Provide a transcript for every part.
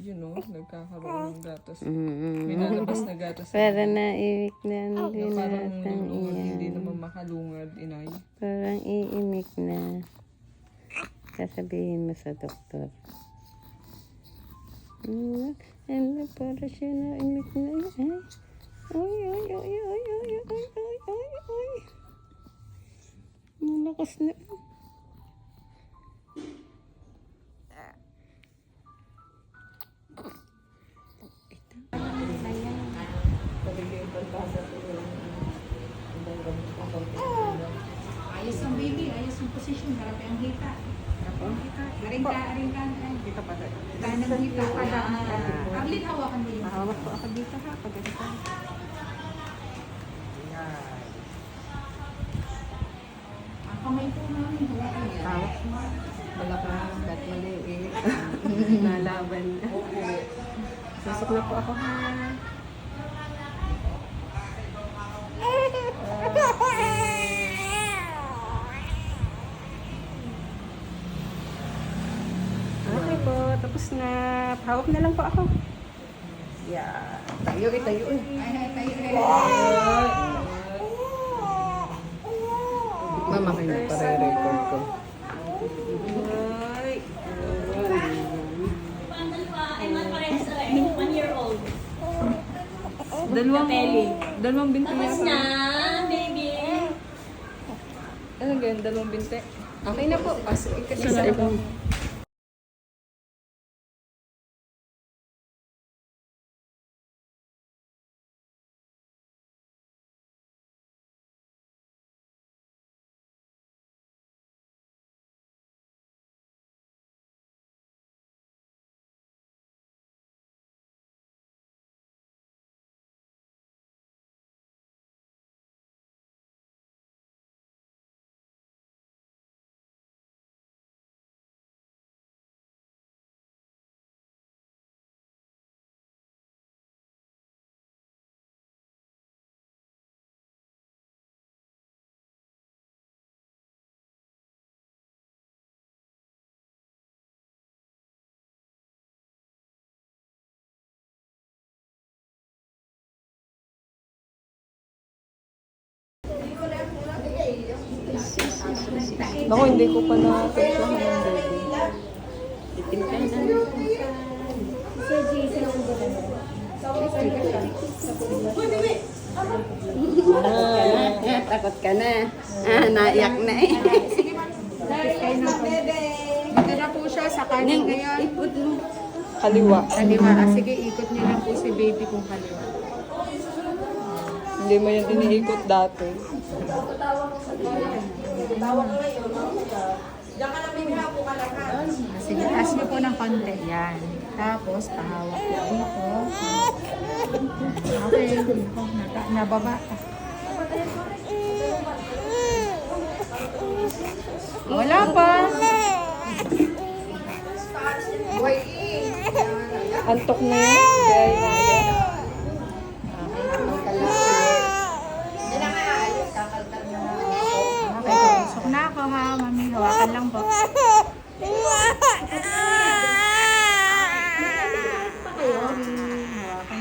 You know, nagkakaroon ng gatas. Minalabas na gatas. Para naimik na hindi Parang natang lulungad, iyan. hindi naman makalungad, inay. Parang iimik na. Sasabihin mo sa doktor. Ano, para siya naimik na. Ay, ay, ay, ay, ay, ay, ay, ay, ay, ay. Malakas na. Ayos ang baby, ayos ang position, harap ang hita. Harap ang hita. Aring ka. Kita pa tayo. Tanang hita ka na. Arlene, hawakan mo yun. Hawak ko ako dito ha. Pagkakita. Ang kamay po namin, hawakan yan. Hawak mo. Wala ka. Ba't maliit? Nalaban na. Susok na po ako ha. Okay po, tapos na. Hawak na lang po ako. Yeah. Tayo. Ay, tayo. Mama, kayo para i-record ko. Dalawang binti yata. Ano ganyan? Dalawang binti? Okay na po. Isa lang. Naku, hindi ko pa na-picturehan ng baby. Takot ka na. Naiyak na eh. Dito na po siya sa kanin ngayon. Ipot mo. Kaliwa. Kaliwa. Sige, ikot niyo lang po si baby kung kaliwa. Hindi mo yan iniikot dati. Sige, taas niyo po ng konti. Yan. Tapos, pahawak po dito. Okay. Nababa. Wala pa. Antok na yan. Kaya inaya. Okay, pusok na ako ha, mami. Hawakan lang po. Hawakan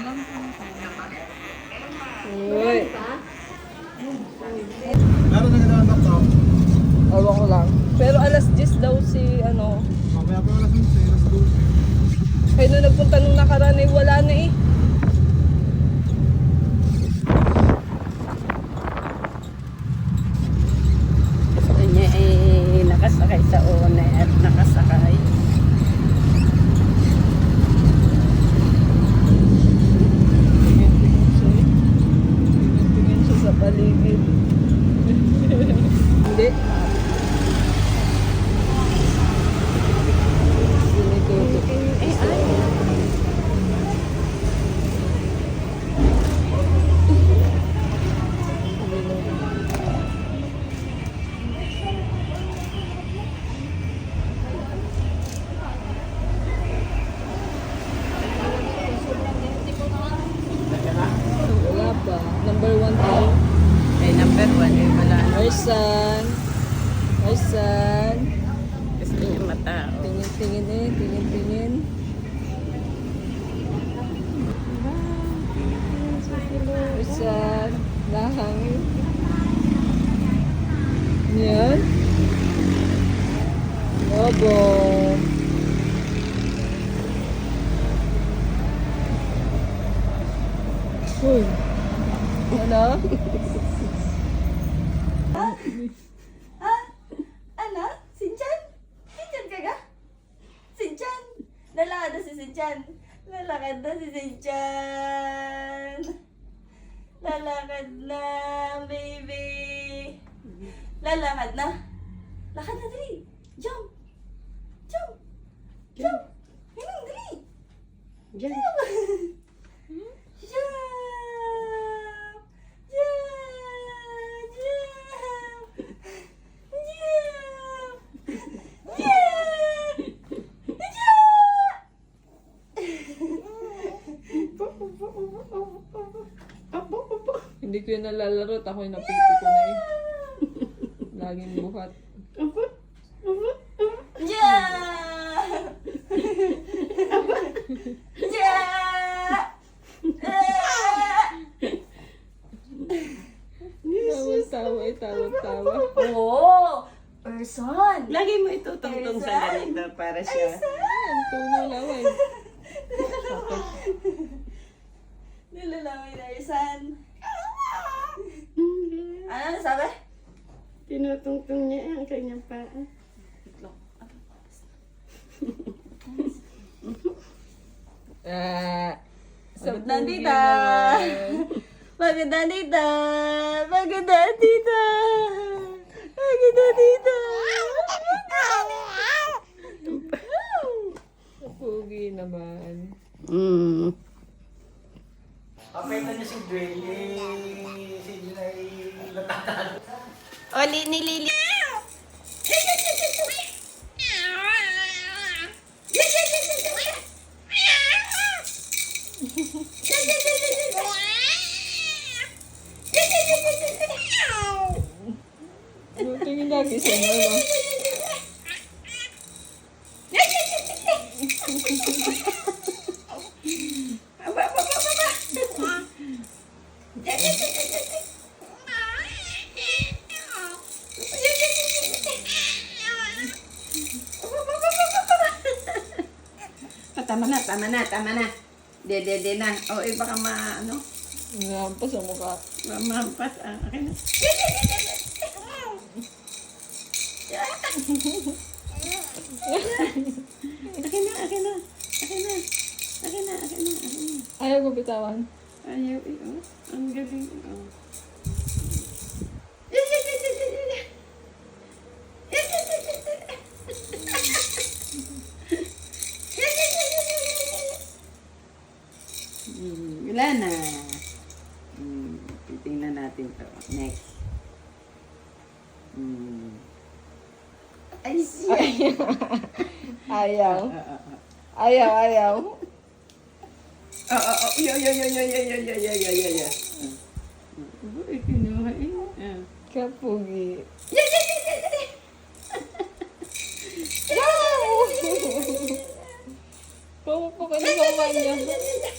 lang po. Uy. Meron na ganun ang top. Awa ko lang. Pero alas 10 daw si ano. Mamaya pa alas 11, alas 12. Kaya nung nagpunta nung nakaraan eh, wala na eh. nakasakay sa one at nakasakay. Tingin-tingin siya eh. Tingin-tingin siya sa paligid. Hindi. Sinitutok. Eh, ay. Wala pa. Number 1 tayo. Ay, number 1 eh, wala na. Arsan. Arsan. Gusto niya matao. Tingin-tingin eh. Tingin-tingin. Arsan. Lahangin. Yan. Lobo. Uy. Ano? Ano? Sinchan? Sinchan ka ga? Sinchan? Lalakad na si Sinchan. Lalakad na si Sinchan. Lalakad na, baby. Lalakad na. Lakad na, dali. Jump. Jump. Jump. Hinang, dali. Diyan. Jump. Jump. Jump. Hindi ko yun nalalaro. Ako yung napiti ko na eh. Laging buhat. Tawa-tawa eh. Tawa-tawa. Oh, person. Lagi mo itutungtong sa ganito para siya. Ang tuno laway. Nilalaway na isan. Ano sabi? Tinutungtong niya ang kanyang paa. Maganda dita. Maganda dita. Maganda dita. Maganda dita. Pugi naman. Mm. Kapaitan niya si Dwayne, si Junay natatalo. O, nilili. Tingin lagi sa inyo, no? Tama na. De na. O, baka ano? Nampas ang mukha. Mamampas. Akin na. Akin na. Ayaw ko bitawan. Ayaw, ang galing. Wala na. Titingnan natin to. Next. Ay, siya. Ayaw. Ayaw. Yeah. Kinuha eh. Kapugi. Pumupo ka na sa kanya. Yeah.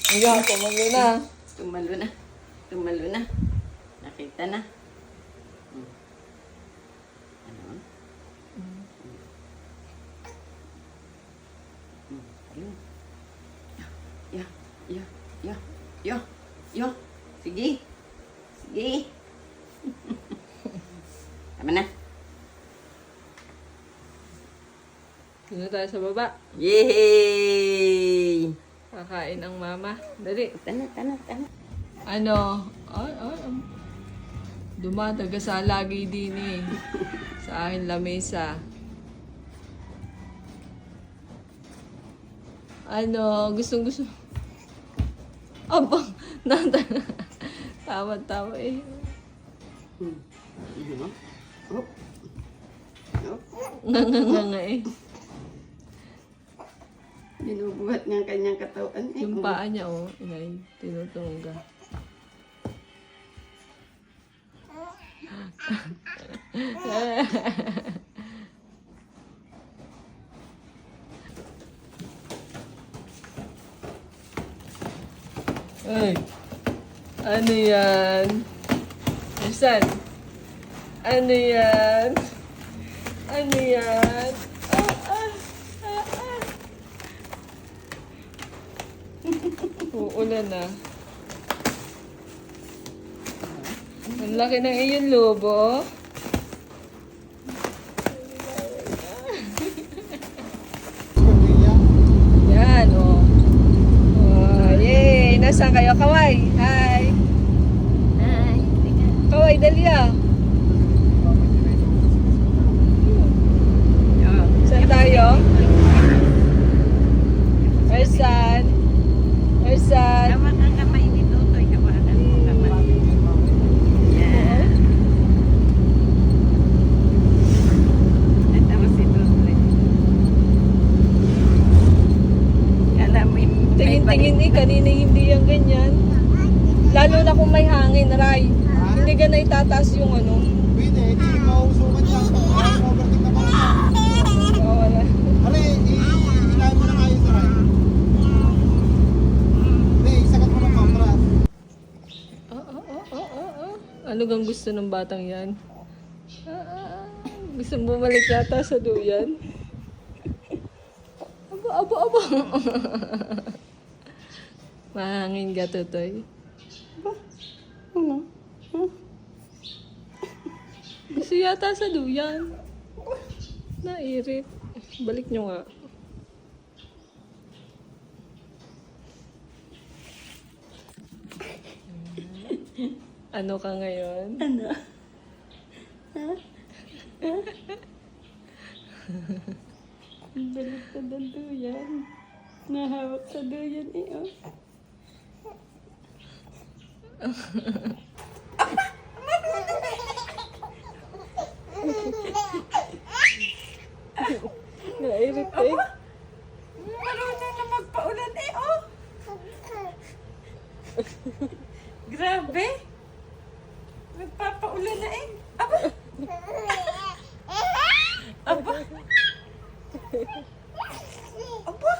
Hanggang tumalo na. Tumalo na. Nakita na. Ano? Yo, yo, yo, yo. Sige. Sige. Tama na. Dito tayo sa baba. Yay! Kakain ang mama. Dali. Tana. Ano? Dumadaga sa lagi din eh. Sa akin lamesa. Ano? Gustong-gusto. Aba! Tama eh. Oh. Nga eh. Binubuhat niya ang kanyang katawan. Yung paa niya oh. Inay. Tinutungga. Ay, ano yan? Isan? Ano yan? Ano yan? Uulan na. Ang laki ng iyong lobo. Yan, oh. Oh, yay! Nasaan kayo? Kaway! Hi! Hi. Kaway, Dalia! Saan tayo? Ersan? Ersan? Tama ang kamay ni Tutoy. Hawakan mo kamay. Yan. Tama si Tutoy. Alam mo yung... Tingin-tingin eh, kanina hindi yan ganyan. Lalo na kung may hangin, Ray. Hindi ka na itataas yung ano. Pwede, hindi mausukan siya. Parang overtake na parang siya. Wala. Are, ilahin mo na ayos sa right. Hindi, isagat mo ng matras. Ano gang gusto ng batang yan? Gusto bumalik yata sa duyan? Aba. Mahangin ka, Totoy. Gusto yata sa duyan. Nairit. Balik nyo nga. Ano ka ngayon? Ano? Balik sa duyan. Nahawak sa duyan eh, oh. Nairit eh. Marunong na magpaulan eh, oh. Grabe. Nagpapaulan na eh. Aba. Aba. Aba.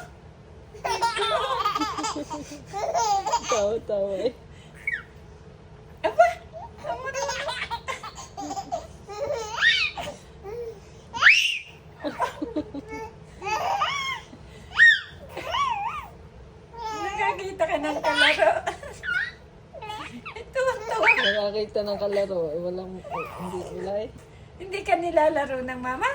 Tawa eh. Aba. Nakakita ka ng kalaro. Ito, tawa. Nakakita ng kalaro. Walang, hindi, wala eh. Hindi ka nilalaro ng mama?